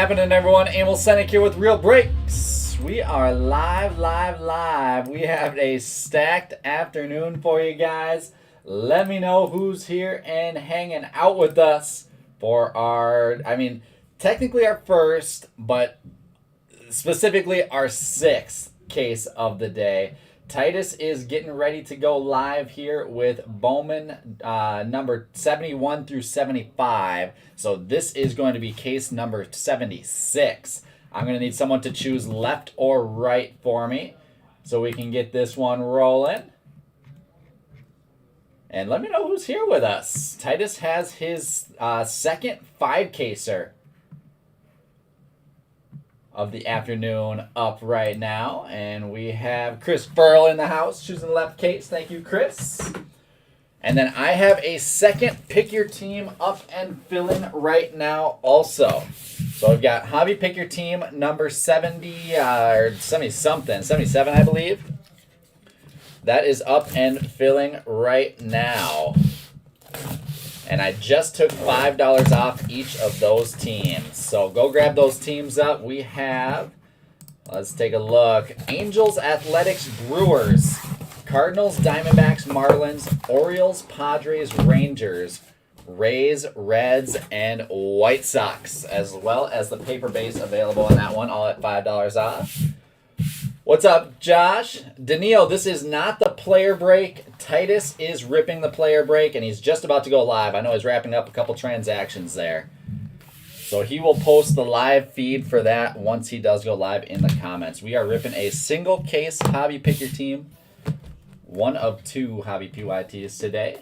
happening, everyone? Emil Senek here with Real Breaks. We are live. We have a stacked afternoon for you guys. Let me know who's here and hanging out with us for our, technically our first, but specifically our sixth case of the day. Titus is getting ready to go live here with Bowman number 71 through 75. So this is going to be case number 76. I'm going to need someone to choose left or right for me so we can get this one rolling. And let me know who's here with us. Titus has his second 5-caser of the afternoon up right now, and we have Chris Furl in the house choosing the left case. Thank you, Chris. And then I have a second pick your team up and filling right now also. So I've got Hobby Pick Your Team number 70 or 70 something, 77 I believe. That is up and filling right now. And I just took $5 off each of those teams. So go grab those teams up. We have, let's take a look. Angels, Athletics, Brewers, Cardinals, Diamondbacks, Marlins, Orioles, Padres, Rangers, Rays, Reds, and White Sox, as well as the paper base available on that one, all at $5 off. What's up, Josh? Danilo, this is not the player break. Titus is ripping the player break, and he's just about to go live. I know he's wrapping up a couple transactions there. So he will post the live feed for that once he does go live in the comments. We are ripping a single case Hobby Pick Your Team. One of 2 Hobby PYTs today.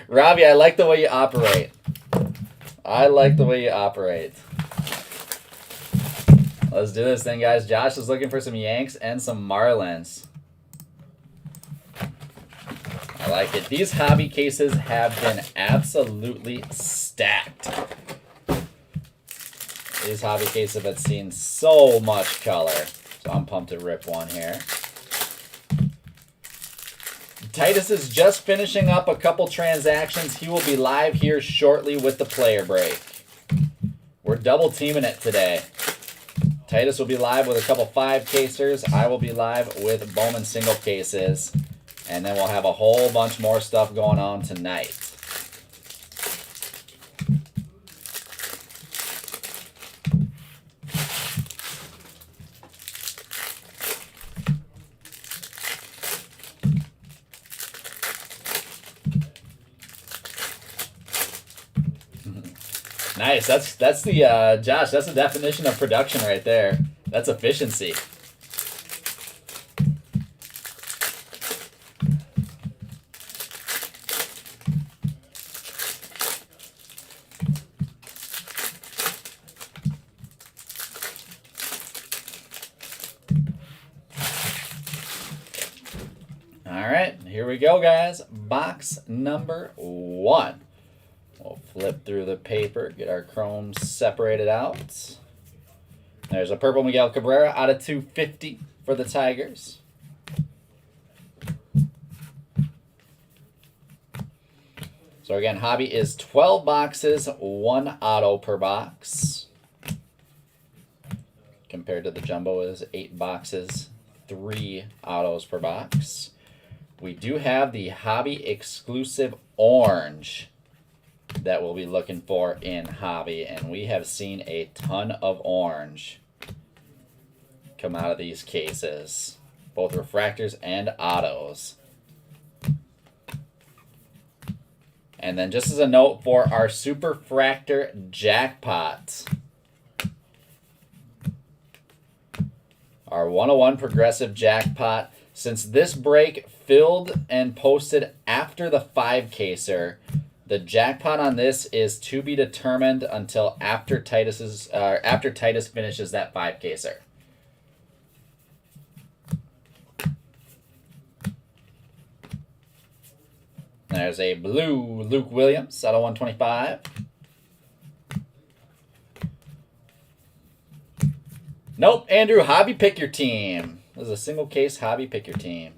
Robbie, I like the way you operate. Let's do this thing, guys. Josh is looking for some Yanks and some Marlins. I like it. These hobby cases have been absolutely stacked. These hobby cases have seen so much color. So I'm pumped to rip one here. Titus is just finishing up a couple transactions. He will be live here shortly with the player break. We're double teaming it today. Titus will be live with a couple 5-casers. I will be live with Bowman single cases. And then we'll have a whole bunch more stuff going on tonight. Nice. That's the Josh. That's the definition of production right there. That's efficiency. All right, here we go, guys. Box number 1. We'll flip through the paper, get our chromes separated out. There's a purple Miguel Cabrera out of 250 for the Tigers. So again, hobby is 12 boxes, 1 auto per box. Compared to the jumbo is 8 boxes, 3 autos per box. We do have the hobby exclusive orange that we'll be looking for in hobby, and we have seen a ton of orange come out of these cases, both refractors and autos. And then just as a note for our Superfractor jackpot, our 101 progressive jackpot, since this break filled and posted after the 5-caser, the jackpot on this is to be determined until after Titus finishes that 5-caser. There's a blue Luke Williams out of 125. Nope, Andrew, Hobby Pick Your Team. This is a single case Hobby Pick Your Team.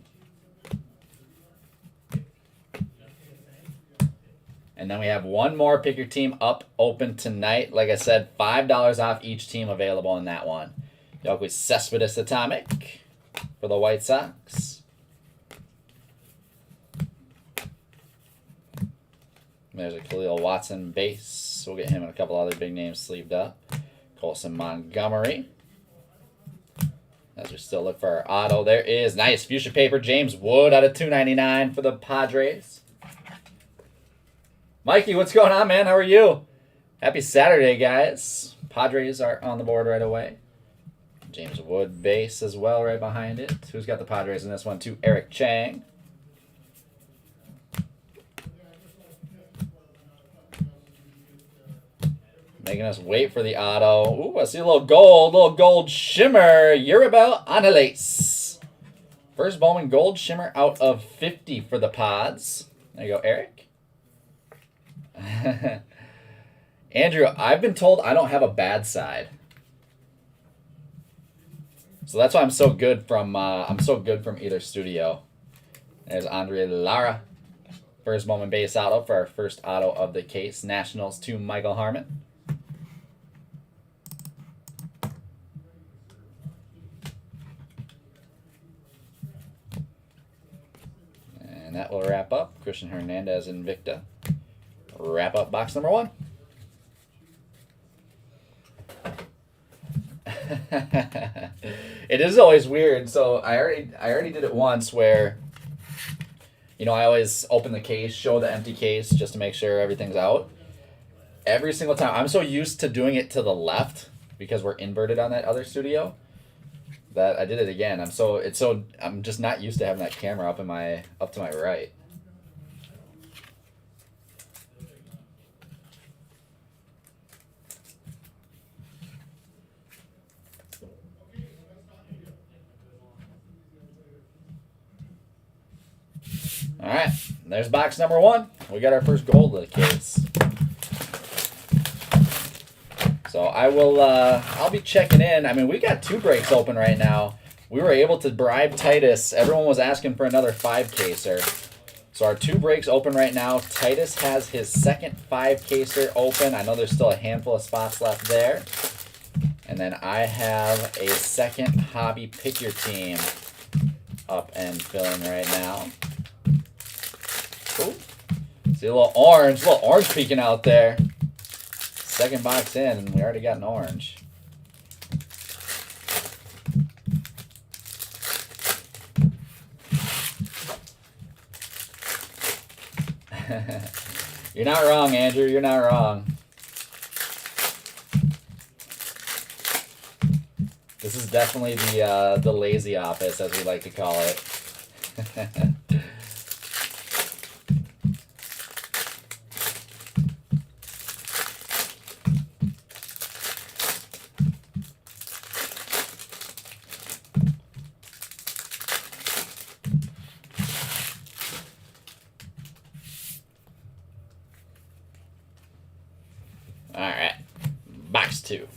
And And then we have one more pick your team up open tonight. Like I said, $5 off each team available in that one. Yoki Cespedes Atomic for the White Sox. There's a Khalil Watson base. We'll get him and a couple other big names sleeved up. Colson Montgomery. As we still look for our auto, there is nice fuchsia paper James Wood out of 299 for the Padres. Mikey, what's going on, man? How are you? Happy Saturday, guys. Padres are on the board right away. James Wood base as well right behind it. Who's got the Padres in this one? To Eric Chang. Making us wait for the auto. Ooh, I see a little gold shimmer. Yuribel Angeles. First Bowman gold shimmer out of 50 for the Pods. There you go, Eric. Andrew, I've been told I don't have a bad side. So that's why I'm so good from either studio. There's Andre Lara. First Bowman base auto for our first auto of the case. Nationals to Michael Harmon. And that will wrap up. Christian Hernandez Invicta. Wrap up box number 1. It is always weird. So I already did it once where, you know, I always open the case, show the empty case just to make sure everything's out. Every single time, I'm so used to doing it to the left because we're inverted on that other studio that I did it again. I'm just not used to having that camera up to my right. All right, there's box number 1. We got our first gold of the case. So I'll be checking in. I mean, we got 2 breaks open right now. We were able to bribe Titus. Everyone was asking for another 5-caser. So our 2 breaks open right now. Titus has his second 5-caser open. I know there's still a handful of spots left there. And then I have a second hobby pick your team up and filling right now. Ooh. See a little orange peeking out there. Second box in, and we already got an orange. You're not wrong, Andrew. You're not wrong. This is definitely the lazy office, as we like to call it. All right, box 2.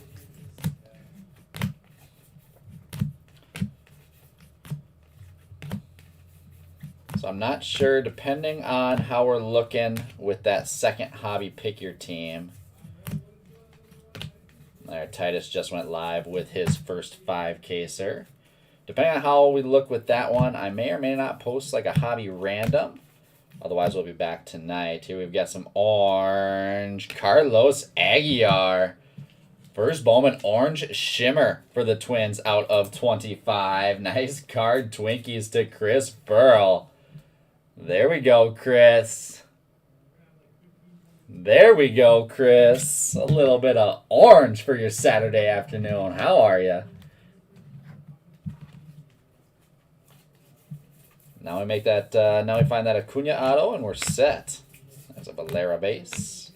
So I'm not sure, depending on how we're looking with that second hobby pick your team. There, Titus just went live with his first 5-caser. Depending on how we look with that one, I may or may not post like a hobby random. Otherwise, we'll be back tonight. Here we've got some orange. Carlos Aguilar. First Bowman orange shimmer for the Twins out of 25. Nice card, Twinkies to Chris Burl. There we go, Chris. There we go, Chris. A little bit of orange for your Saturday afternoon. How are you? Now we make that. Now we find that Acuna auto, and we're set. There's a Valera base.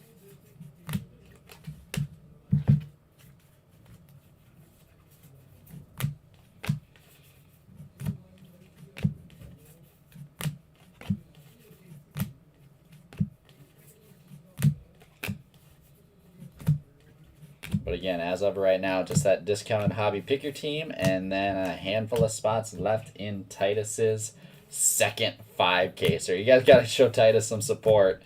But again, as of right now, just that discounted hobby pick your team, and then a handful of spots left in Titus's second 5-caser. You guys got to show Titus some support.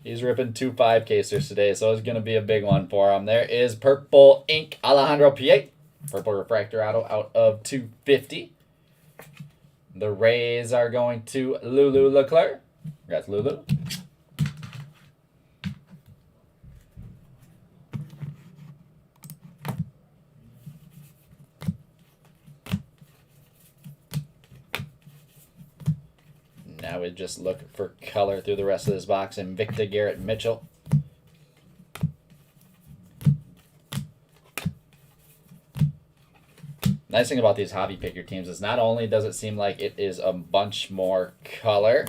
He's ripping 2 5-casers today, so it's going to be a big one for him. There is Purple Ink Alejandro Piet. Purple Refractor Auto out of 250. The Rays are going to Lulu Leclerc. Congrats, Lulu. Now we just look for color through the rest of this box. Invicta Garrett Mitchell. Nice thing about these hobby picker teams is not only does it seem like it is a bunch more color,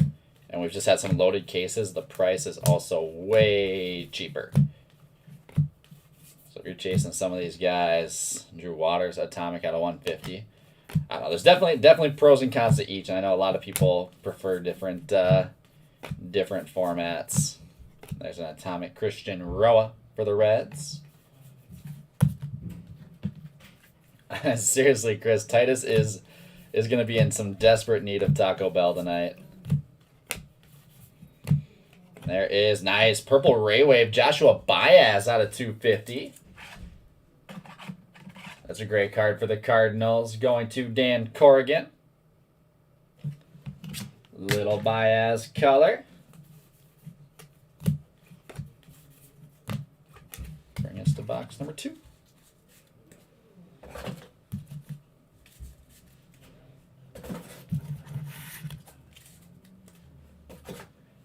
and we've just had some loaded cases, the price is also way cheaper. So if you're chasing some of these guys, Drew Waters, Atomic out of 150. I don't know. There's definitely pros and cons to each, and I know a lot of people prefer different formats. There's an Atomic Christian Roa for the Reds. Seriously, Chris, Titus is going to be in some desperate need of Taco Bell tonight. There is nice purple Ray Wave Joshua Baez out of 250. That's a great card for the Cardinals. Going to Dan Corrigan. Little Baez color. Bring us to box number 2.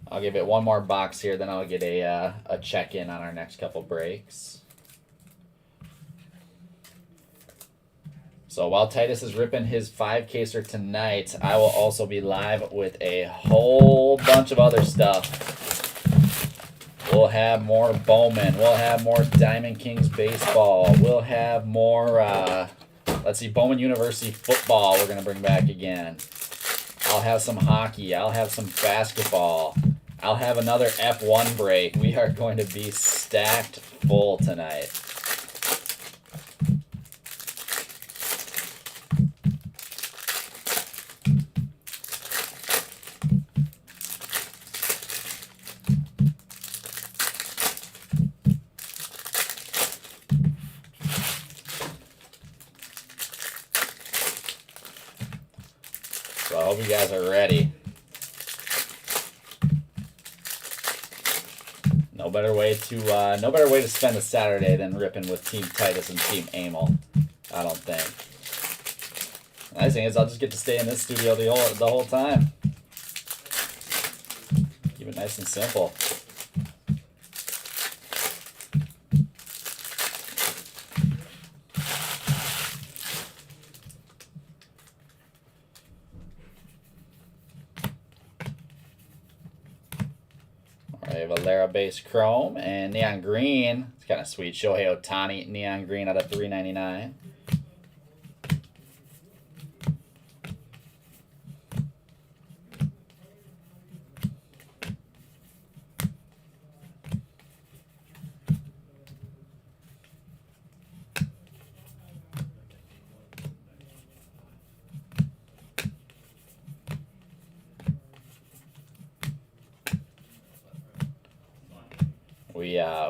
I'll give it one more box here, then I'll get a check-in on our next couple breaks. So while Titus is ripping his 5-caser tonight, I will also be live with a whole bunch of other stuff. We'll have more Bowman. We'll have more Diamond Kings baseball. We'll have more, let's see, Bowman University football we're going to bring back again. I'll have some hockey. I'll have some basketball. I'll have another F1 break. We are going to be stacked full tonight. So I hope you guys are ready. No better way to spend a Saturday than ripping with Team Titus and Team Amel. I don't think. The nice thing is I'll just get to stay in this studio the whole time. Keep it nice and simple. I have a Lara base chrome and neon green. It's kind of sweet. Shohei Ohtani neon green out of $3.99.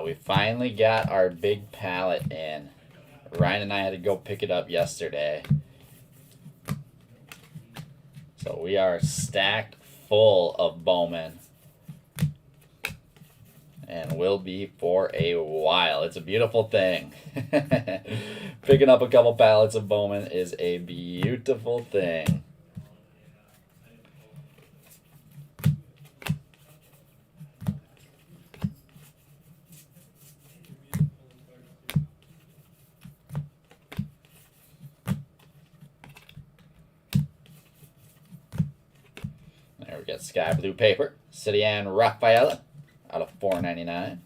We finally got our big pallet in. Ryan and I had to go pick it up yesterday. So we are stacked full of Bowman. And will be for a while. It's a beautiful thing. Picking up a couple pallets of Bowman is a beautiful thing. There we got sky blue paper. Cidian Rafaela out of $4.99.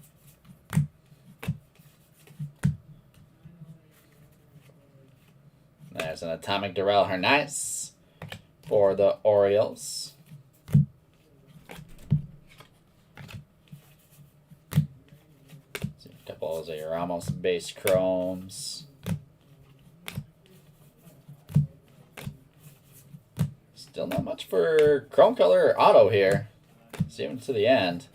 There's an Atomic Darrell Hernandez for the Orioles. See a couple of those Ramos base chromes. Still not much for chrome color or auto here. See him to the end.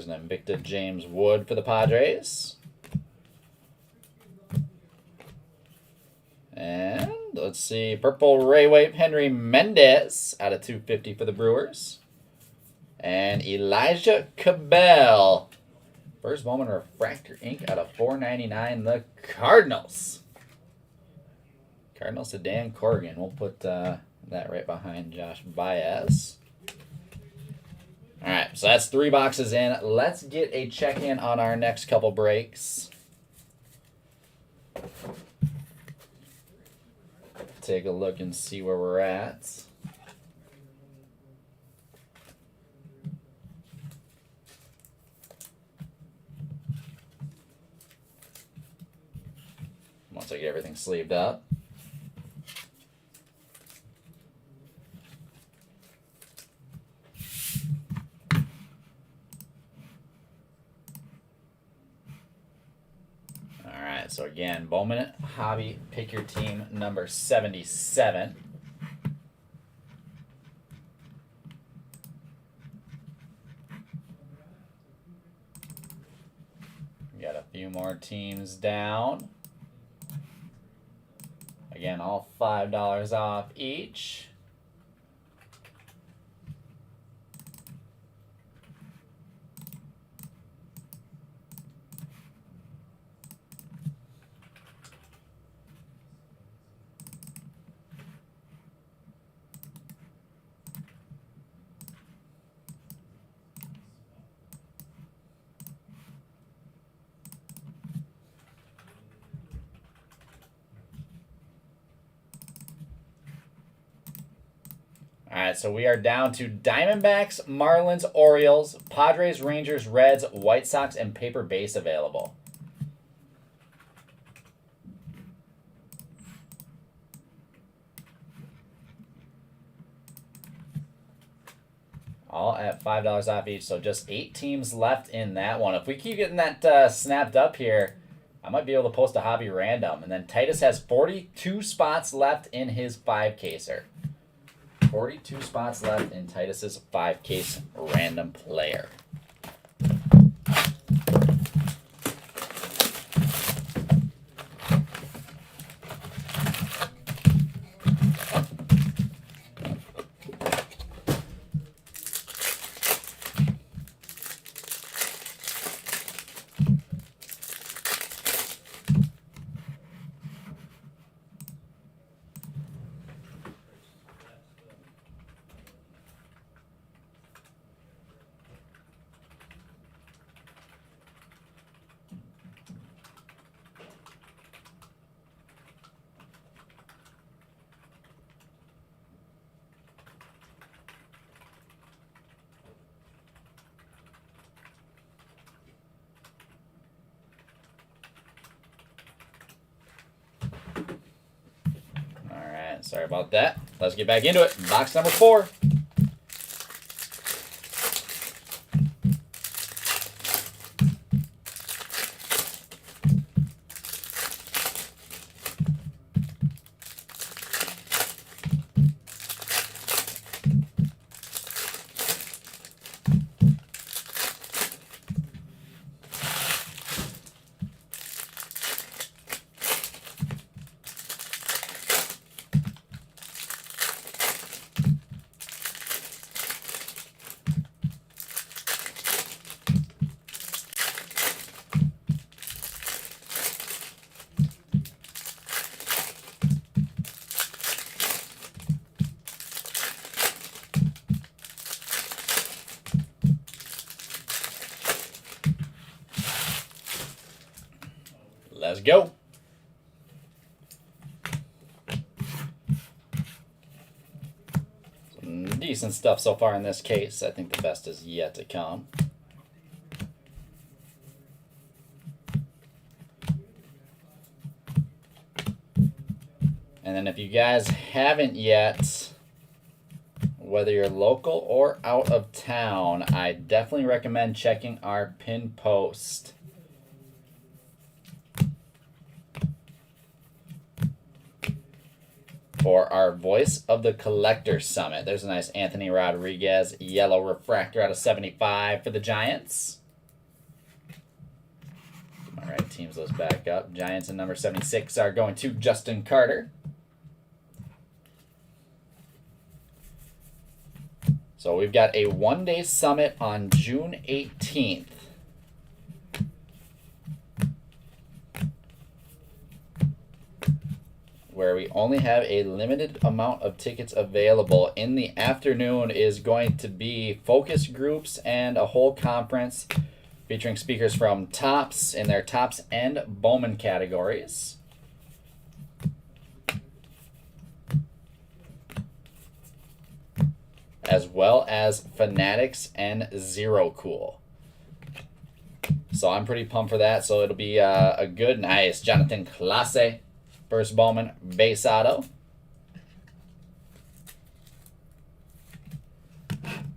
There's an Invicta James Wood for the Padres. And let's see, purple Ray White Henry Mendez out of 250 for the Brewers. And Elijah Cabell, first Bowman Refractor Ink out of 499, the Cardinals. Cardinals to Dan Corrigan. We'll put that right behind Josh Baez. All right, so that's 3 boxes in. Let's get a check-in on our next couple breaks. Take a look and see where we're at. Once I get everything sleeved up. Alright, so again, Bowman Hobby Pick Your Team number 77. We got a few more teams down. Again, all $5 off each. All right, so we are down to Diamondbacks, Marlins, Orioles, Padres, Rangers, Reds, White Sox, and paper base available. All at $5 off each, so just 8 teams left in that one. If we keep getting that snapped up here, I might be able to post a hobby random. And then Titus has 42 spots left in his 5-caser. 42 spots left in Titus's 5-case random player. Sorry about that. Let's get back into it. Box number 4. Let's go. Some decent stuff so far in this case. I think the best is yet to come. And then if you guys haven't yet, whether you're local or out of town, I definitely recommend checking our pin post. For our Voice of the Collector Summit. There's a nice Anthony Rodriguez yellow refractor out of 75 for the Giants. teams those back up. Giants and number 76 are going to Justin Carter. So we've got a one-day summit on June 18th. Where we only have a limited amount of tickets available. In the afternoon is going to be focus groups and a whole conference featuring speakers from Topps in their Topps and Bowman categories. As well as Fanatics and Zero Cool. So I'm pretty pumped for that. So it'll be a good, nice Jonathan Clase. First Bowman base auto.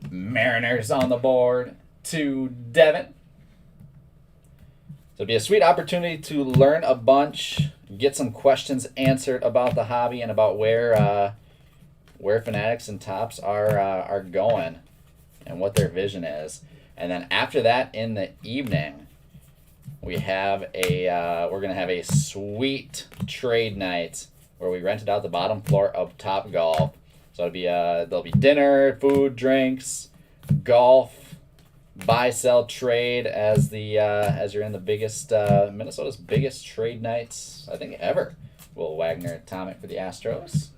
Mariners on the board to Devin. So it'll be a sweet opportunity to learn a bunch, get some questions answered about the hobby and about where Fanatics and Topps are going and what their vision is. And then after that, in the evening, we have we're gonna have a sweet trade night where we rented out the bottom floor of Top Golf. So it'll be there'll be dinner, food, drinks, golf, buy, sell, trade as you're in the biggest Minnesota's biggest trade nights I think ever. Will Wagner Atomic for the Astros.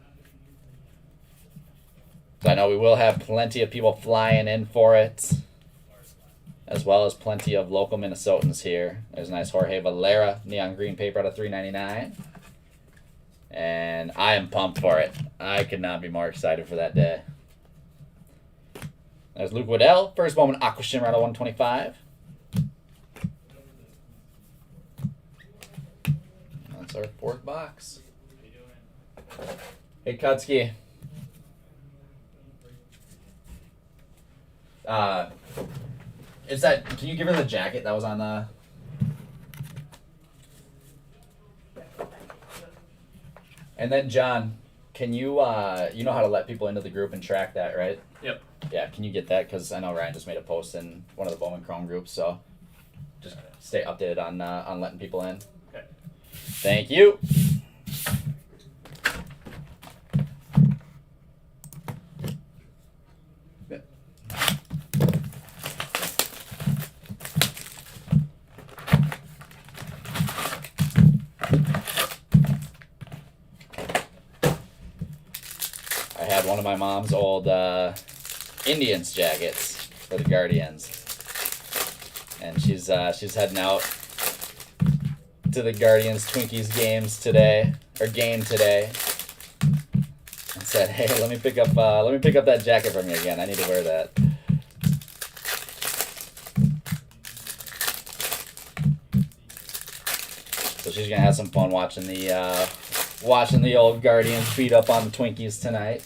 So I know we will have plenty of people flying in for it, as well as plenty of local Minnesotans here. There's a nice Jorge Valera neon green paper out of $3.99. And I am pumped for it. I could not be more excited for that day. There's Luke Waddell, first Bowman Aqua Shimmer out of 125. That's our fourth box. Hey, Kutsky. Is that? Can you give her the jacket that was on the? And then John, can you you know how to let people into the group and track that, right? Yep. Yeah, can you get that? Because I know Ryan just made a post in one of the Bowman Chrome groups, so just stay updated on letting people in. Okay. Thank you. One of my mom's old Indians jackets for the Guardians, and she's heading out to the Guardians Twinkies game today, and said, "Hey, let me pick up that jacket from you again. I need to wear that." So she's gonna have some fun watching the old Guardians beat up on the Twinkies tonight.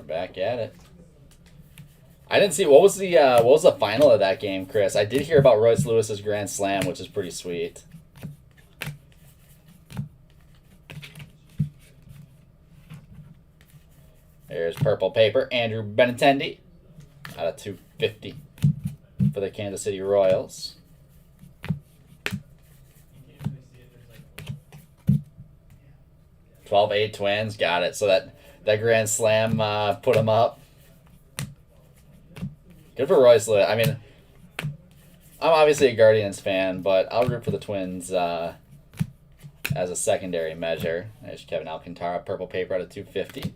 Back at it. I didn't see what was the final of that game, Chris. I did hear about Royce Lewis's grand slam, which is pretty sweet. There's purple paper, Andrew Benintendi out of 250 for the Kansas City Royals. $12-8 Twins, got it. So that grand slam put him up. Good for Royce Lewis. I mean, I'm obviously a Guardians fan, but I'll root for the Twins as a secondary measure. There's Kevin Alcantara, purple paper out of 250.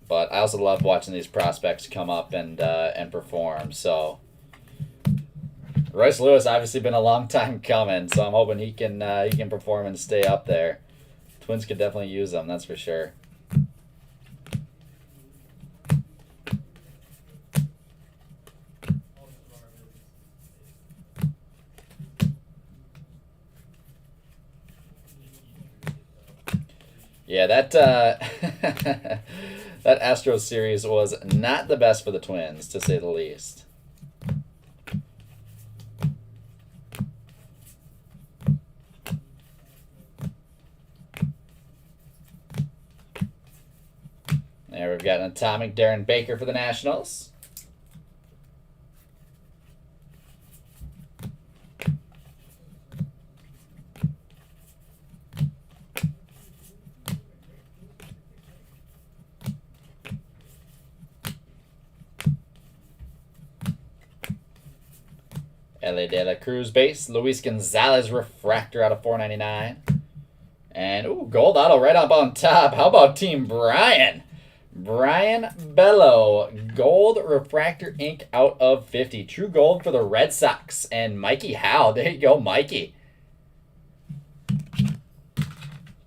But I also love watching these prospects come up and perform. So Royce Lewis obviously been a long time coming, so I'm hoping he can perform and stay up there. Twins could definitely use them, that's for sure. Yeah, that that Astros series was not the best for the Twins, to say the least. There we've got an atomic Darren Baker for the Nationals. L.A. De La Cruz base. Luis Gonzalez refractor out of 499. And, ooh, gold auto right up on top. How about Team Brian? Brian Bello. Gold refractor ink out of 50. True gold for the Red Sox. And Mikey Howe. There you go, Mikey.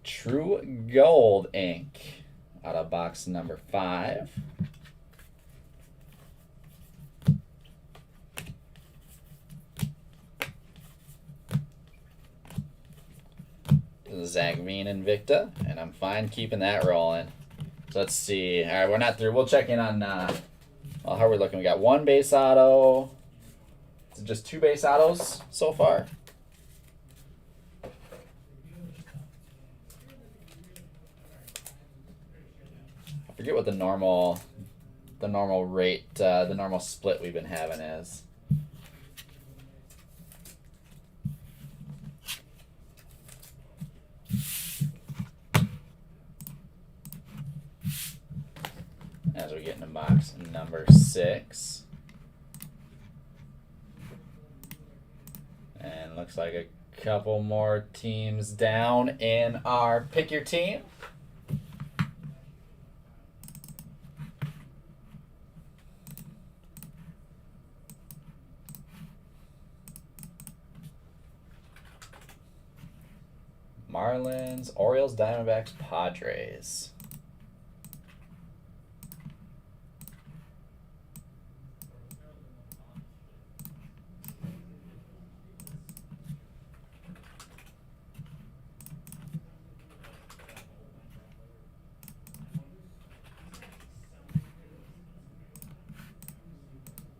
True gold ink out of box number 5. Zach Veen Invicta, and I'm fine keeping that rolling. So let's see. All right, we're not through. We'll check in on well, how are we looking? We got 1 base auto. Is it just 2 base autos so far? I forget what the normal rate, the normal split we've been having is. As we get into box number 6. And looks like a couple more teams down in our pick your team. Marlins, Orioles, Diamondbacks, Padres.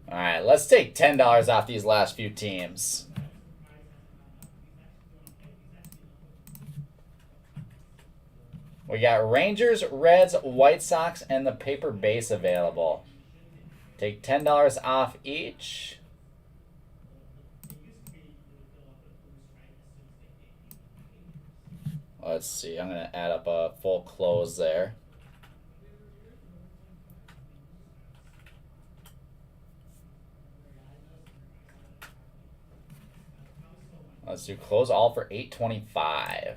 All right, let's take $10 off these last few teams. We got Rangers, Reds, White Sox, and the paper base available. Take $10 off each. Let's see, I'm going to add up a full close there. Let's do close all for $8.25.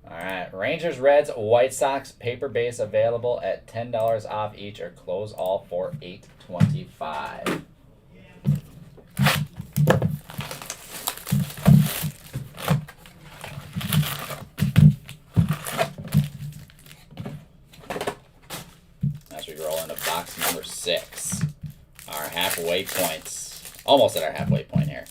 All right, Rangers, Reds, White Sox, paper base available at $10 off each, or close all for $8.25. As we roll into box number 6, our halfway points, almost at our halfway point here.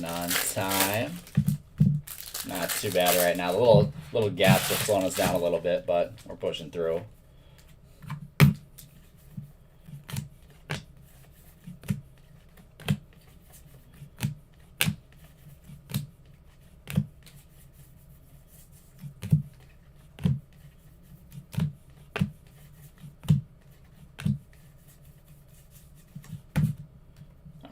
On time. Not too bad right now. The little gaps are slowing us down a little bit, but we're pushing through.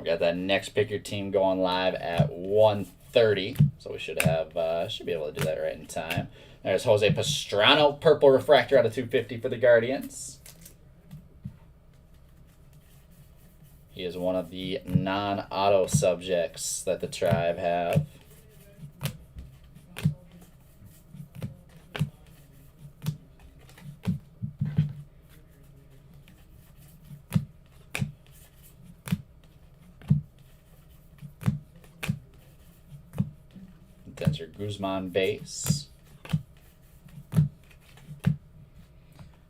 got that next pick your team going live at 1:30. So we should have should be able to do that right in time. There's Jose Pastrana, purple refractor out of 250 for the Guardians. He is one of the non-auto subjects that the Tribe have. Denzer Guzman base.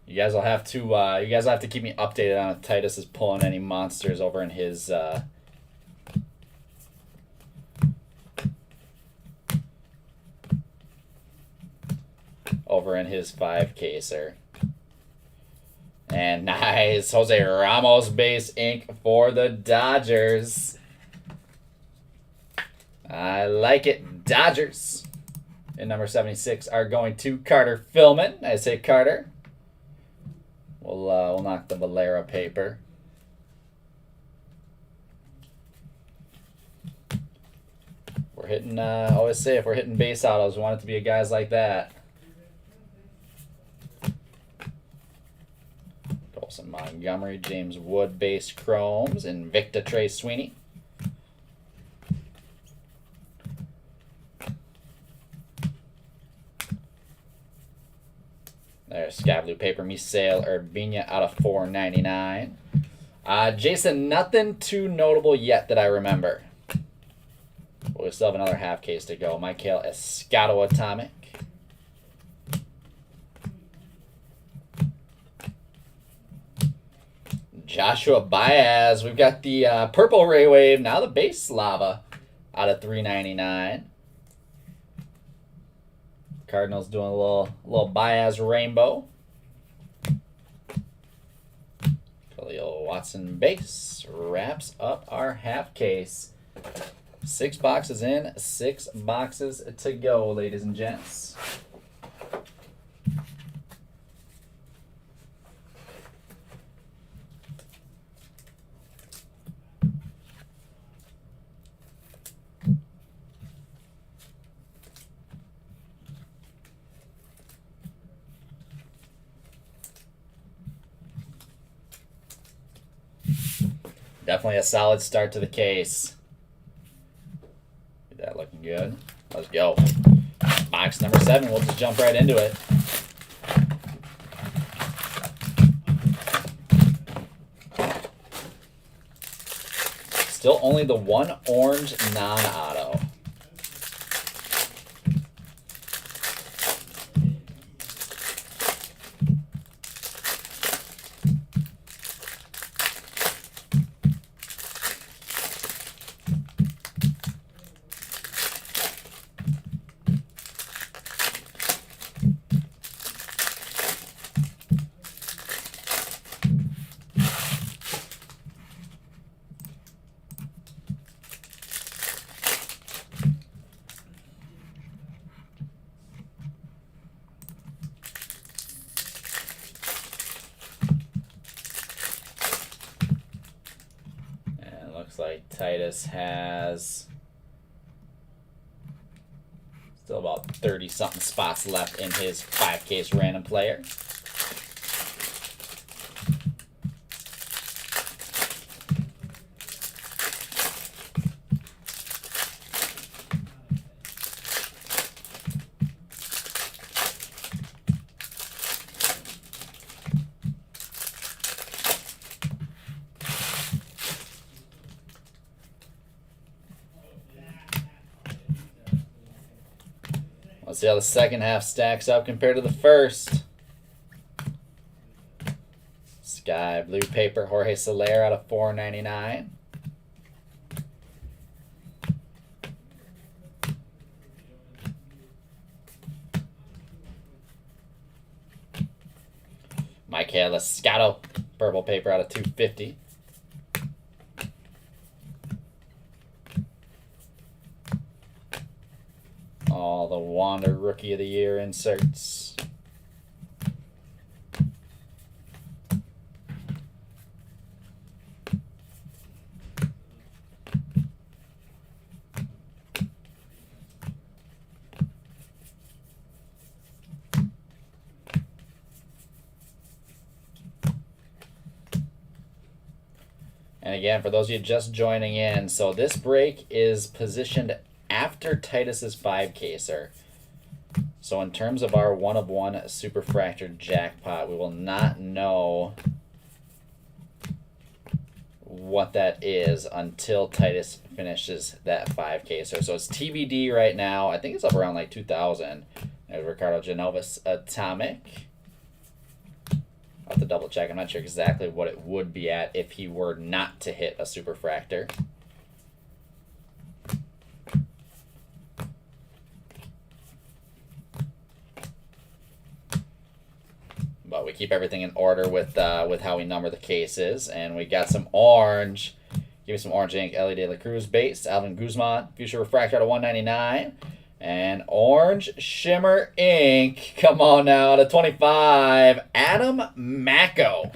You guys will have to keep me updated on if Titus is pulling any monsters over in his five caser. And nice Jose Ramos base ink for the Dodgers. I like it. Dodgers. And number 76 are going to Carter Philman. I say Carter. We'll knock the Valera paper. We're hitting, I always say if we're hitting base autos, we want it to be guys like that. Colson Montgomery, James Wood base chromes, Invicta Trey Sweeney. There's Sky Blue Paper, Misael Urbina out of 499. Jason, nothing too notable yet that I remember. But we still have another half case to go. Michael Escato Atomic. Joshua Baez. We've got the purple Ray Wave, now the base lava out of 399. Cardinals doing a little Baez rainbow. Khalil Watson base wraps up our half case. 6 boxes in, 6 boxes to go, ladies and gents. Definitely a solid start to the case. Get that looking good. Let's go. Box number 7. We'll just jump right into it. Still only the one orange non-auto. Looks like Titus has still about 30-something spots left in his 5-case random player. Let's see how the second half stacks up compared to the first. Sky Blue Paper, Jorge Soler out of 499. Michael Escato, Purple Paper out of 250. All the Wander Rookie of the Year inserts. again, for those of you just joining in, so this break is positioned after Titus's 5-caser. So in terms of our 1-of-1 Superfractor jackpot, we will not know what that is until Titus finishes that 5-caser. So it's TBD right now. I think it's up around like 2,000. There's Ricardo Genovis Atomic. I'll have to double check. I'm not sure exactly what it would be at if he were not to hit a Superfractor. But we keep everything in order with how we number the cases. And we got some orange. Give me some orange ink. Ellie De La Cruz base. Alvin Guzman. Future Refractor out of 199. And orange shimmer ink. Come on now, out of 25. Adam Macko.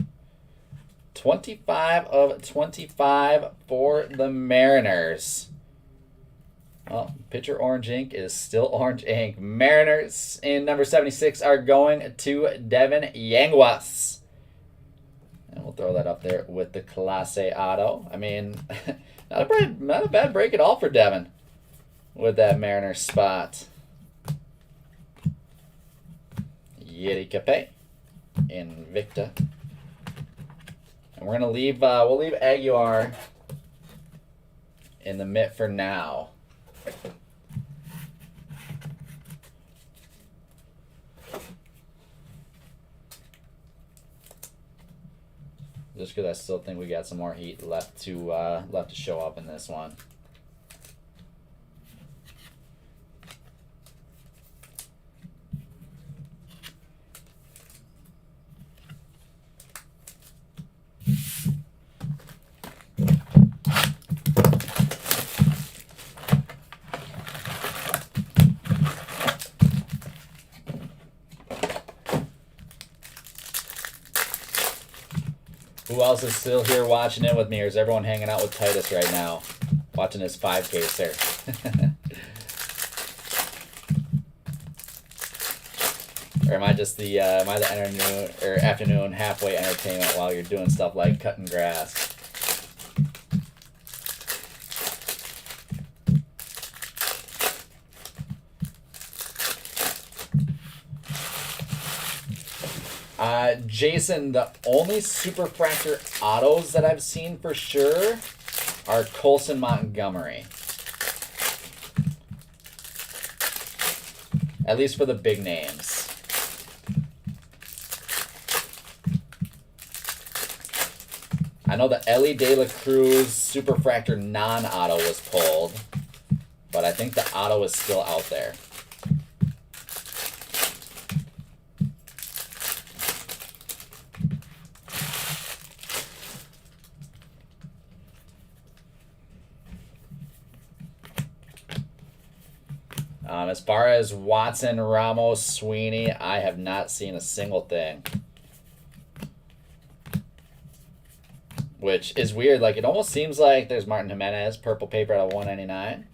25 of 25 for the Mariners. Well, pitcher orange ink is still orange ink. Mariners in number 76 are going to Devin Yanguas. And we'll throw that up there with the Clase Auto. I mean, not a bad break at all for Devin with that Mariners spot. Yeti Cape, Invicta. And we're gonna leave. We'll leave Aguilar in the mitt for now. Just because I still think we got some more heat left to show up in this one. Who else is still here watching in with me, or is everyone hanging out with Titus right now? Watching his 5-caser. Or am I just the afternoon halfway entertainment while you're doing stuff like cutting grass? Jason, the only Superfractor autos that I've seen for sure are Colson Montgomery. At least for the big names. I know the Ellie De La Cruz Superfractor non-auto was pulled, but I think the auto is still out there. As far as Watson, Ramos, Sweeney, I have not seen a single thing. Which is weird. Like, it almost seems like there's Martin Jimenez, purple paper out of 199.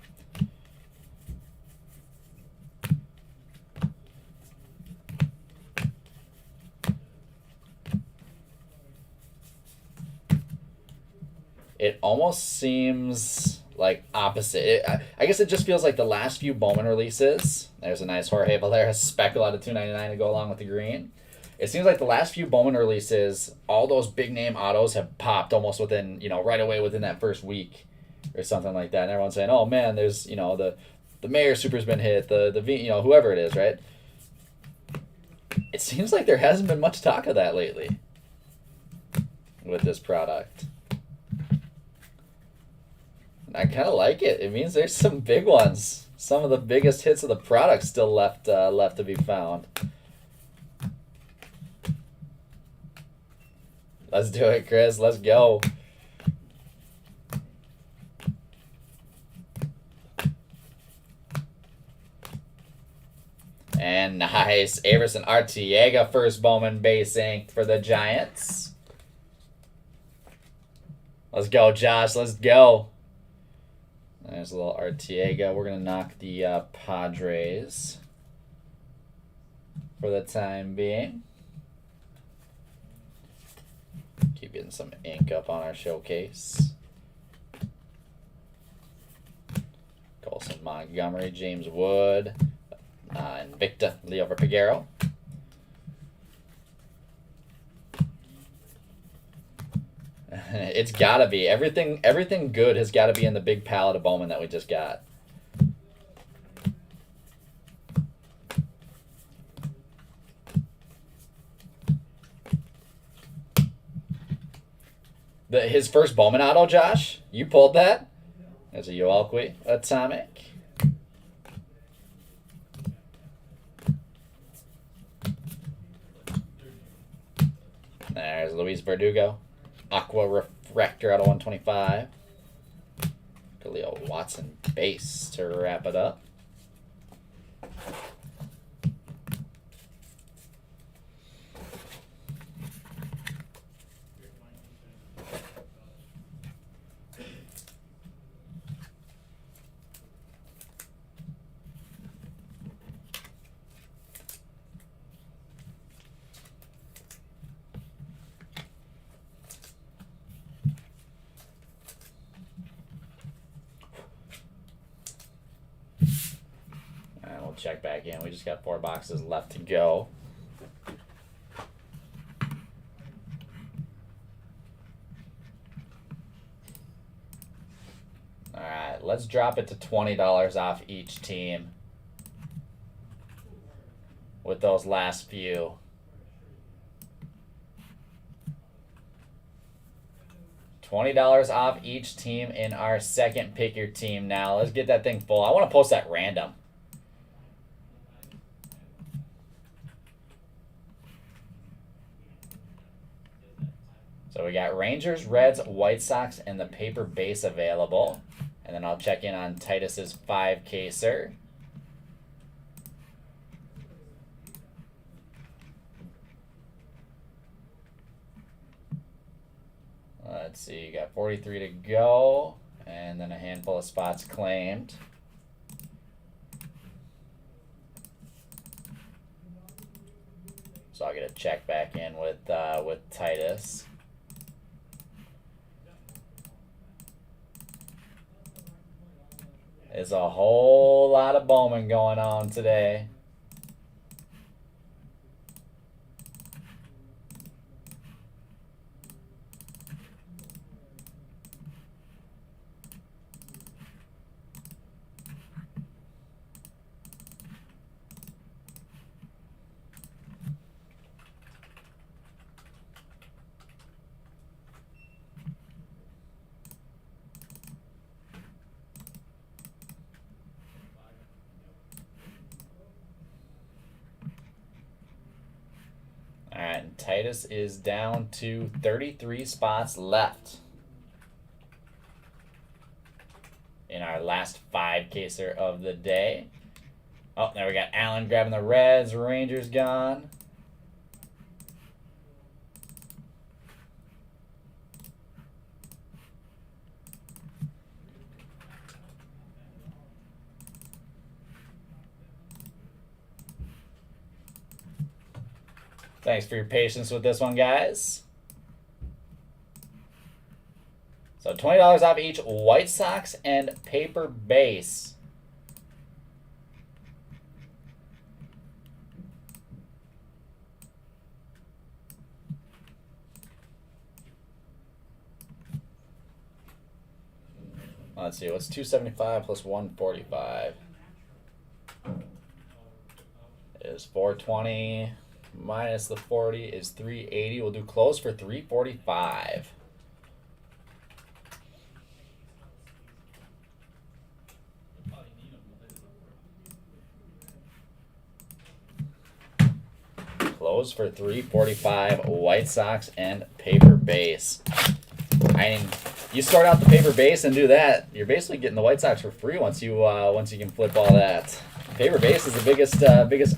It almost seems like opposite. I guess it just feels like the last few Bowman releases. There's a nice Jorge Valera speckle out of 299 to go along with the green. It seems like the last few Bowman releases, all those big name autos have popped almost within, right away within that first week or something like that. And everyone's saying, oh man, there's, the Mayor Super's been hit, the whoever it is, right? It seems like there hasn't been much talk of that lately with this product. I kind of like it. It means there's some big ones. Some of the biggest hits of the product still left to be found. Let's do it, Chris. Let's go. And nice. Everson Arteaga, first Bowman base ink for the Giants. Let's go, Josh. Let's go. There's a little Arteaga. We're going to knock the Padres for the time being. Keep getting some ink up on our showcase. Montgomery, James Wood, Invicta, Leo Piguero. It's gotta be. Everything good has gotta be in the big pallet of Bowman that we just got. His first Bowman auto, Josh? You pulled that? There's a Yoelqui Atomic. There's Luis Verdugo. Aqua Refractor out of 125. Khalil Watson base to wrap it up. Check back in. We just got 4 boxes left to go. All right, let's drop it to $20 off each team with those last few. $20 off each team in our second pick your team now. Let's get that thing full. I want to post that random. So we got Rangers, Reds, White Sox, and the paper base available. And then I'll check in on Titus's 5-caser. Let's see, you got 43 to go, and then a handful of spots claimed. So I'll get a check back in with Titus. There's a whole lot of Bowman going on today. All right, and Titus is down to 33 spots left in our last 5-caser of the day. Oh, there we got Allen grabbing the Reds. Rangers gone. Thanks for your patience with this one, guys. So $20 off each White Sox and paper base. Let's see, what's 275 plus 145? Is 420. Minus the 40 is 380. We'll do close for 345. Close for 345. White Sox and paper base. I mean, you start out the paper base and do that, you're basically getting the White Sox for free once you can flip all that. Paper base is the biggest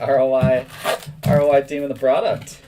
ROI team in the product.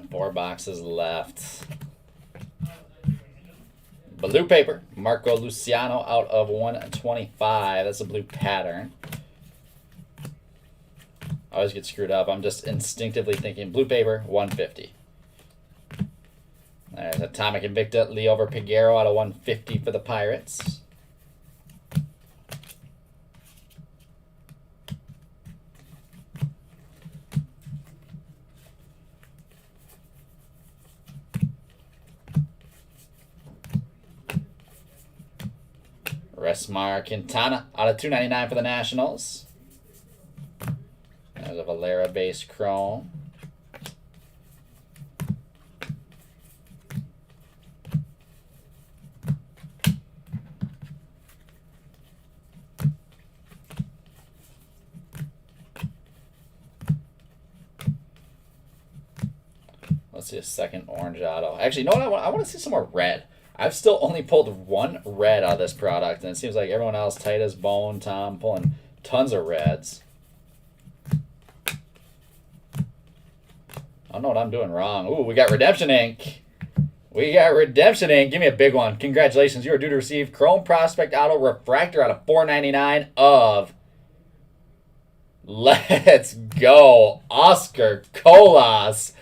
And 4 boxes left. Blue paper, Marco Luciano out of 125. That's a blue pattern. I always get screwed up. I'm just instinctively thinking blue paper, 150. There's Atomic Invicta, Liover Peguero out of 150 for the Pirates. Resmar Quintana out of 299 for the Nationals. There's a Valera base chrome. Let's see a second orange auto. Actually, you know what? I want to see some more red. I've still only pulled 1 red out of this product, and it seems like everyone else, Titus, Bone, Tom, pulling tons of reds. I don't know what I'm doing wrong. Ooh, we got Redemption Ink. We got Redemption Ink. Give me a big one. Congratulations. You are due to receive Chrome Prospect Auto Refractor out of 499 of... Let's go. Oscar Colas.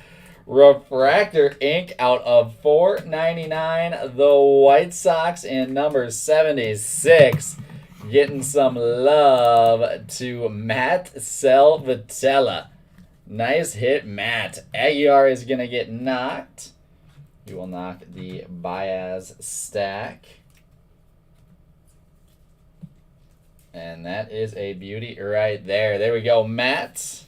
Refractor ink out of 499. The White Sox in number 76. Getting some love to Matt Selvitella. Nice hit, Matt. Aguilar is going to get knocked. We will knock the Baez stack. And that is a beauty right there. There we go, Matt.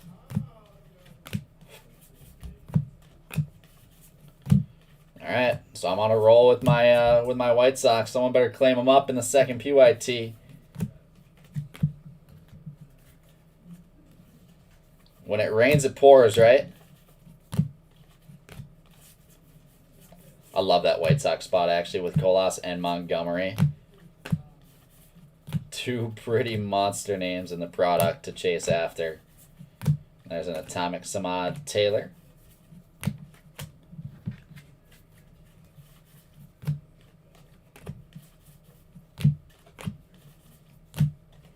All right, so I'm on a roll with my White Sox. Someone better claim them up in the second PYT. When it rains, it pours, right? I love that White Sox spot, actually, with Colas and Montgomery. 2 pretty monster names in the product to chase after. There's an Atomic Samad Taylor.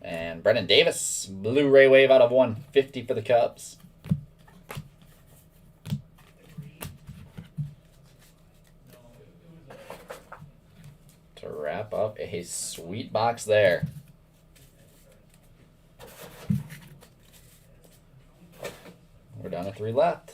And Brennan Davis, Blu-ray Wave out of 150 for the Cubs. To wrap up a sweet box there. We're down to 3 left.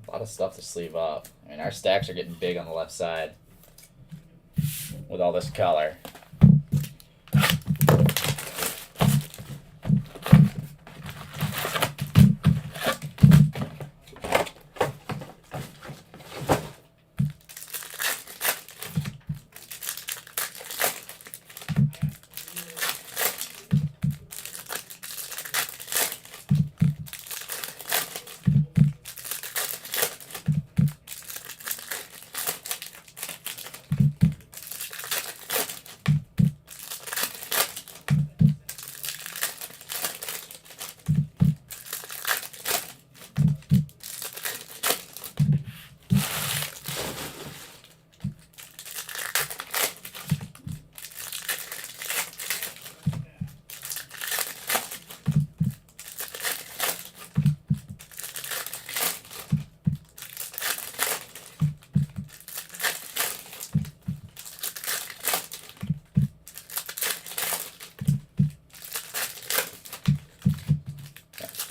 A lot of stuff to sleeve up. I mean, our stacks are getting big on the left side with all this color.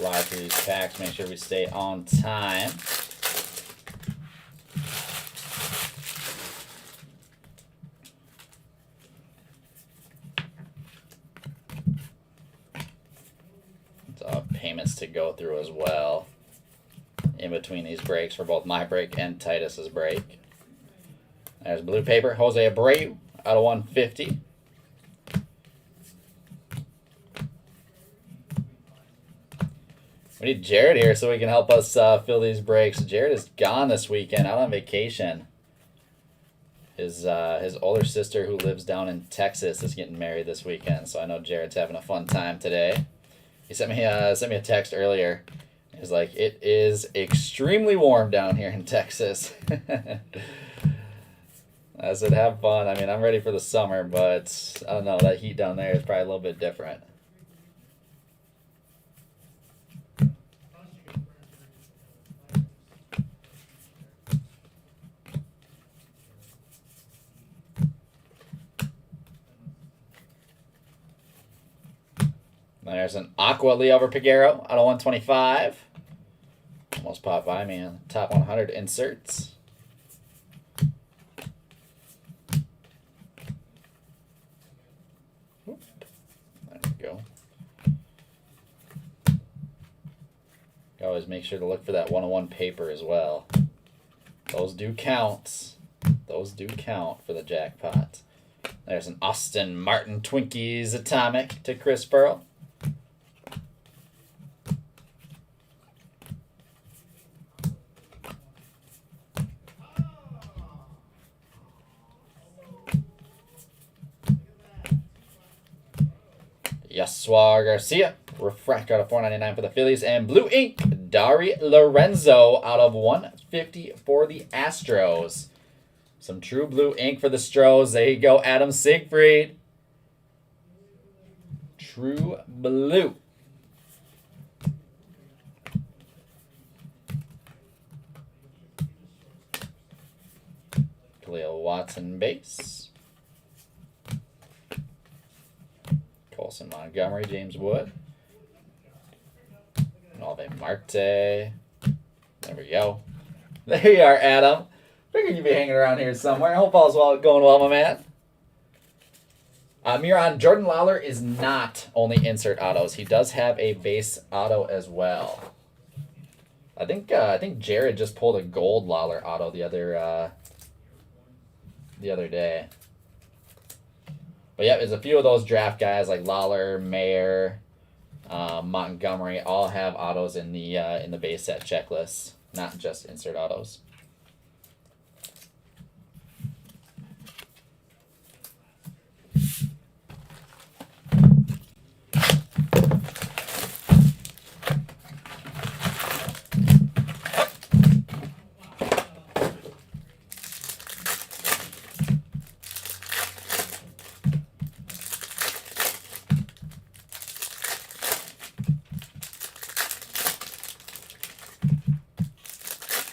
Fly through these packs, make sure we stay on time. Payments to go through as well in between these breaks for both my break and Titus's break. There's blue paper, Jose Abreu out of 150. We need Jared here so he can help us fill these breaks. Jared is gone this weekend, out on vacation. His older sister, who lives down in Texas, is getting married this weekend. So I know Jared's having a fun time today. He sent me a text earlier. He was like, "It is extremely warm down here in Texas." I said, "Have fun." I mean, I'm ready for the summer, but I don't know. That heat down there is probably a little bit different. There's an Aqua Leo Piguero out of 125. Almost popped by me on the top 100 inserts. Oop. There we go. You always make sure to look for that 101 paper as well. Those do count. Those do count for the jackpot. There's an Austin Martin Twinkies Atomic to Chris Pearl. Yasua Garcia, refractor out of 499 for the Phillies, and blue ink, Dari Lorenzo out of 150 for the Astros. Some true blue ink for the Stros. There you go, Adam Siegfried. True blue. Khalil Watson base. Colson Montgomery, James Wood. Alve Marte. There we go. There you are, Adam. Figured you'd be hanging around here somewhere. Hope all's going well, my man. Miron, Jordan Lawler is not only insert autos. He does have a base auto as well. I think Jared just pulled a gold Lawler auto the other day. But yeah, there's a few of those draft guys like Lawler, Mayer, Montgomery, all have autos in the base set checklist, not just insert autos.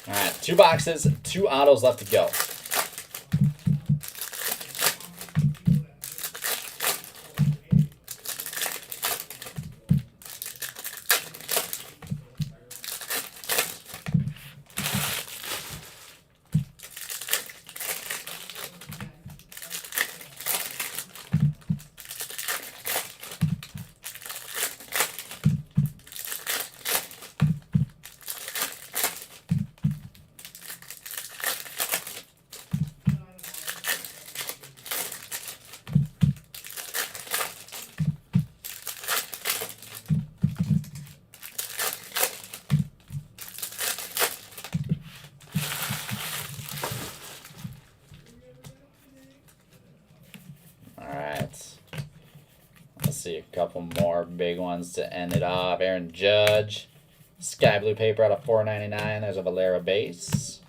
All right, 2 boxes, 2 autos left to go. See a couple more big ones to end it off. Aaron Judge, sky blue paper out of 499. There's a Valera base.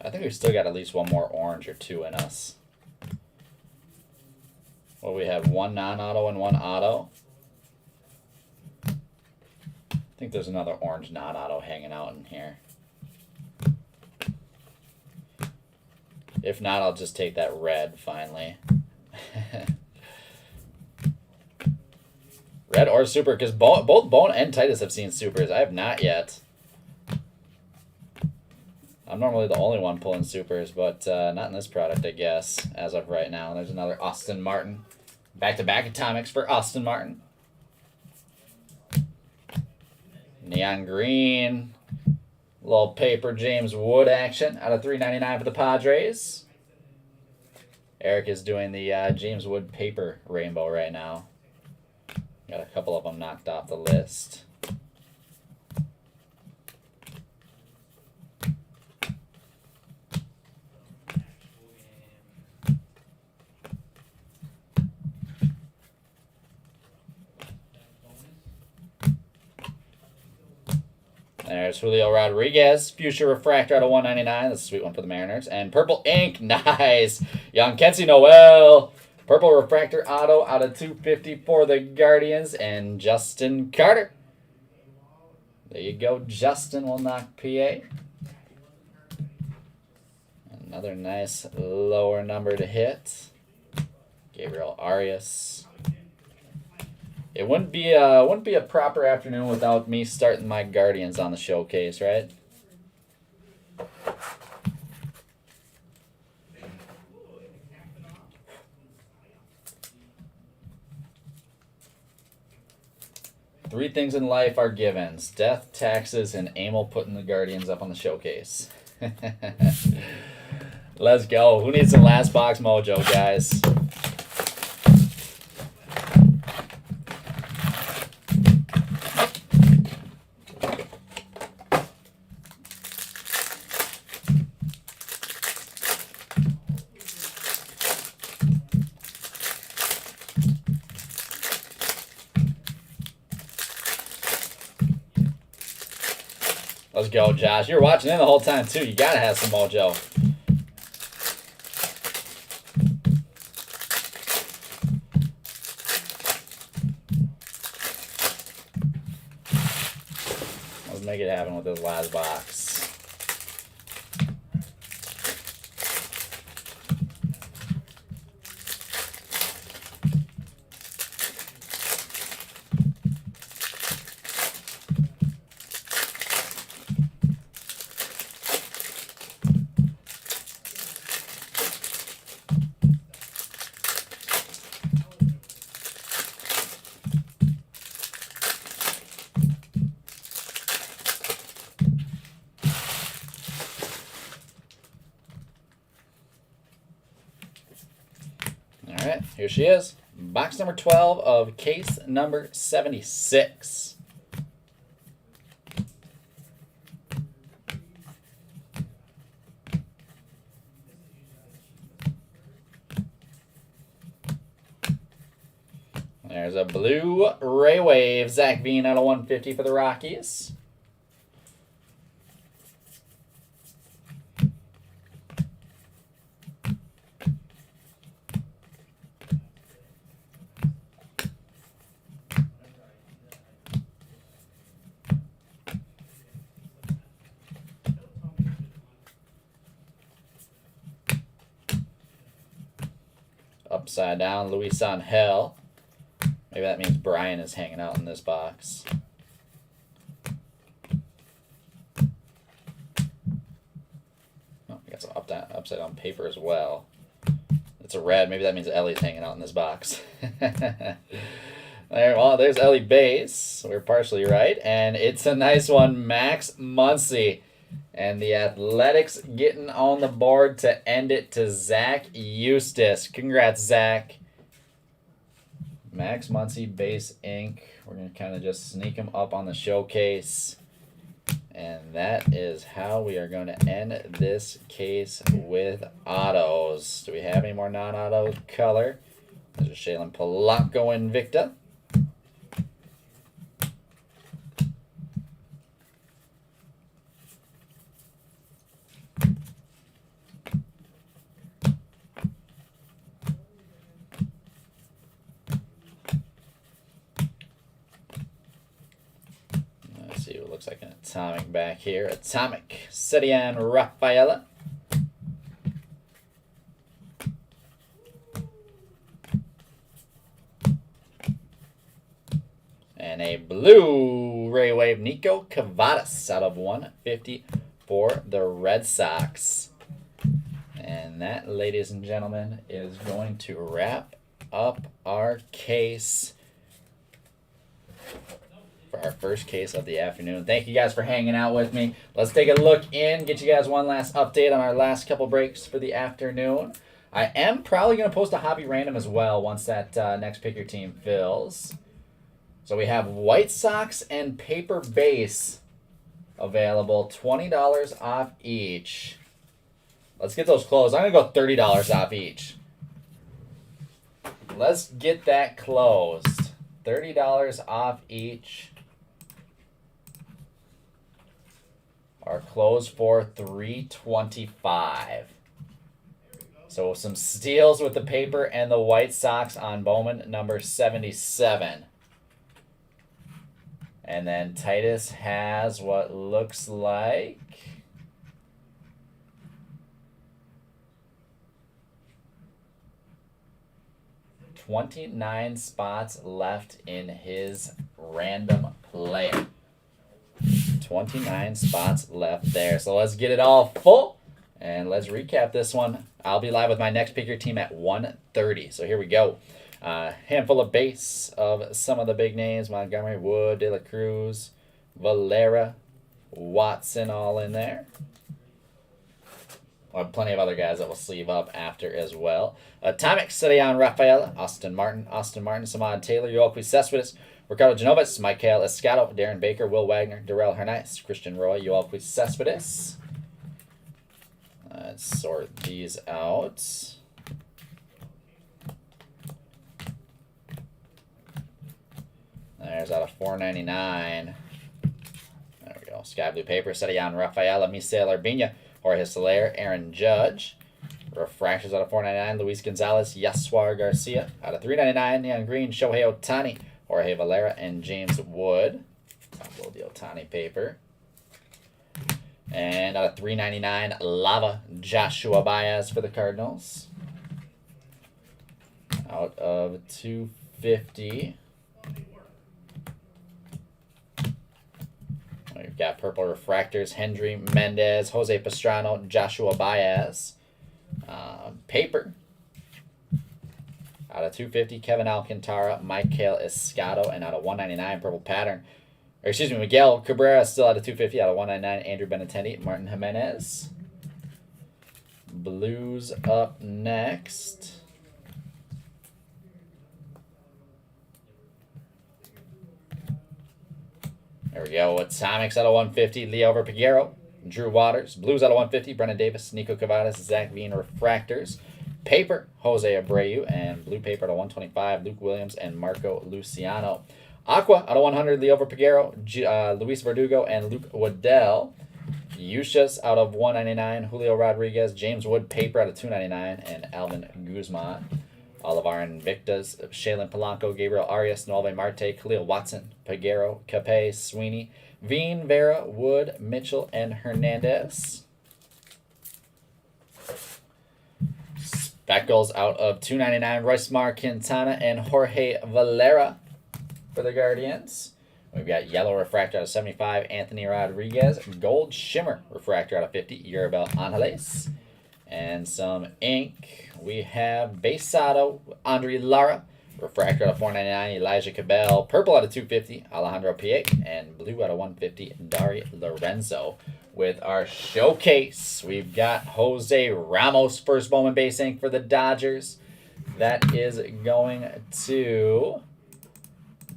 I think we've still got at least one more orange or 2 in us. Well, we have 1 non-auto and 1 auto. I think there's another orange non-auto hanging out in here. If not, I'll just take that red finally. Red or super, because both Bone and Titus have seen supers. I have not yet. I'm normally the only one pulling supers, but not in this product, I guess, as of right now. There's another Austin Martin. Back-to-back atomics for Austin Martin. Neon green. Little paper James Wood action out of $3.99 for the Padres. Eric is doing the James Wood paper rainbow right now. Got a couple of them knocked off the list. There's Julio Rodriguez, Future Refractor out of $1.99. That's a sweet one for the Mariners. And Purple Ink, nice. Young Kenzie Noel. Purple Refractor Auto out of $2.50 for the Guardians. And Justin Carter. There you go. Justin will knock PA. Another nice lower number to hit. Gabriel Arias. It wouldn't be a proper afternoon without me starting my Guardians on the showcase, right? Three things in life are givens: death, taxes, and Amel putting the Guardians up on the showcase. Let's go. Who needs some last box mojo, guys? Let's go, Josh. You're watching in the whole time, too. You got to have some mojo. Let's make it happen with this last box. All right, here she is. Box number 12 of case number 76. There's a blue Ray Wave. Zach Bean out of 150 for the Rockies. Upside down, Luis Angel. Maybe that means Brian is hanging out in this box. Oh, we got some upside down paper as well. It's a red. Maybe that means Ellie's hanging out in this box. Well, there's Ellie Bass. We're partially right. And it's a nice one, Max Muncy. And the Athletics getting on the board to end it to Zach Eustace. Congrats, Zach. Max Muncy Base Ink. We're going to kind of just sneak him up on the showcase. And that is how we are going to end this case with autos. Do we have any more non-auto color? There's a Shaylin Polanco Invicta. Let's see what looks like an atomic back here. Atomic Cedian Rafaela. And a blue Ray Wave Nico Cavadas out of 150 for the Red Sox. And that, ladies and gentlemen, is going to wrap up our case for our first case of the afternoon. Thank you guys for hanging out with me. Let's take a look in, get you guys one last update on our last couple breaks for the afternoon. I am probably going to post a hobby random as well once that next pick your team fills. So we have White Sox and paper base available, $20 off each. Let's get those closed. I'm going to go $30 off each. Let's get that closed. $30 off each. Are closed for $325. So some steals with the paper and the White Sox on Bowman number 77. And then Titus has what looks like 29 spots left in his random player. 29 spots left there. So let's get it all full. And let's recap this one. I'll be live with my next pick your team at 1:30. So here we go. Handful of base of some of the big names. Montgomery, Wood, De La Cruz, Valera, Watson all in there. We'll have plenty of other guys that will sleeve up after as well. Atomic, Cedillan Rafaela, Austin Martin, Samad Taylor, Yoelqui Cespedes, Ricardo Genovis, Michael Escato, Darren Baker, Will Wagner, Darrell Hernandez, Christian Roy, Yoelqui Cespedes. Let's sort these out. There's out of 499. There we go. Sky blue paper, Cedillan Rafaela, Misael Urbina, Jorge Soler, Aaron Judge. Refractors out of 499, Luis Gonzalez, Yaswar Garcia. Out of 399, neon green, Shohei Ohtani, Jorge Valera, and James Wood. Top load the Ohtani paper. And out of 399, Lava, Joshua Baez for the Cardinals. Out of 250. We've got purple refractors, Hendry Mendez, Jose Pastrano, Joshua Baez. Paper. Out of 250, Kevin Alcantara, Michael Escato, and out of 199, purple pattern. Or excuse me, Miguel Cabrera still out of 250, out of 199, Andrew Benintendi, Martin Jimenez. Blues up next. There we go. Atomics out of 150, Leo Verpiguero, Drew Waters. Blues out of 150, Brennan Davis, Nico Cavadas, Zach Veen. Refractors. Paper, Jose Abreu. And blue paper out of 125, Luke Williams and Marco Luciano. Aqua out of 100, Leo Verpiguero, Luis Verdugo, and Luke Waddell. Yushas out of 199, Julio Rodriguez, James Wood. Paper out of 299, and Alvin Guzman. All of our Invictas, Shaylin Polanco, Gabriel Arias, Noelve Marte, Khalil Watson, Peguero, Capay, Sweeney, Veen, Vera, Wood, Mitchell, and Hernandez. Speckles out of 299, Royce Quintana, and Jorge Valera for the Guardians. We've got yellow refractor out of 75, Anthony Rodriguez. Gold shimmer refractor out of 50, Urabel Angeles. And some ink. We have base auto, Andre Lara. Refractor out of 499, Elijah Cabell. Purple out of 250, Alejandro Piek. And blue out of 150, Dari Lorenzo. With our showcase, we've got Jose Ramos, first Bowman base ink for the Dodgers. That is going to...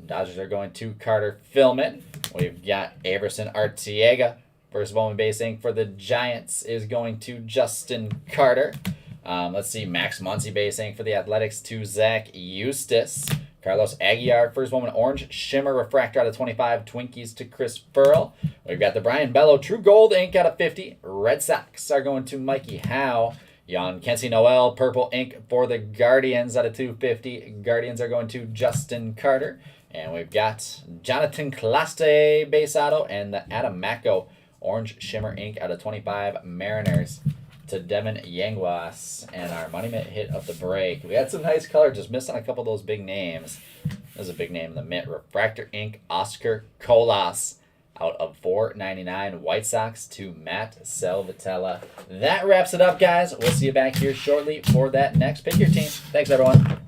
Dodgers are going to Carter Philman. We've got Averson Arteaga. First Bowman base ink for the Giants is going to Justin Carter. Let's see, Max Muncy base ink for the Athletics to Zach Eustace. Carlos Aguiar, first Bowman orange shimmer refractor out of 25, Twinkies to Chris Burrell. We've got the Brian Bello true gold ink out of 50. Red Sox are going to Mikey Howe. Jan Kensi Noel, purple ink for the Guardians out of 250. Guardians are going to Justin Carter. And we've got Jonathan Claste base auto and the Adam Macko orange shimmer ink out of 25, Mariners to Devin Yanguas. And our money mitt hit of the break. We had some nice color, just missed on a couple of those big names. There's a big name in the mitt. Refractor ink, Oscar Colas out of 499 White Sox to Matt Salvatella. That wraps it up, guys. We'll see you back here shortly for that next Pick Your Team. Thanks, everyone.